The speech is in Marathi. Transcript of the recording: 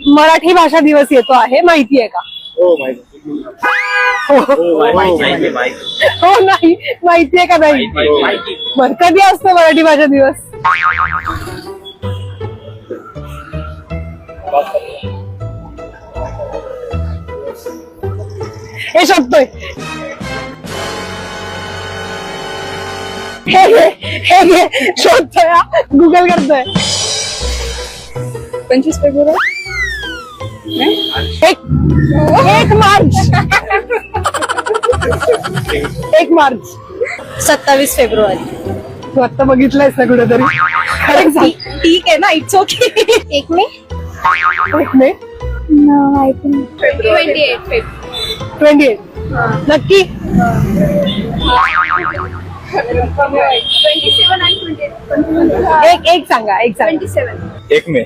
मराठी भाषा दिवस येतो आहे, माहिती आहे का? हो माहिती. हो नाही, माहिती आहे का नाही? बरं, कधी असतो मराठी भाषा दिवस? हे शोधतोय. हे घे शोधतोय, गुगल करतोय. 25 फेब्रुवारी. 1 मार्च. 1 मार्च. 27 फेब्रुवारी. तू आता बघितलंयस ना कुठेतरी? खरं सांग. ठीक आहे ना, इट्स ओके. 1 मे. 1 मे. 28. नक्की? 27 आणि 28. एक सांगा. 1 मे.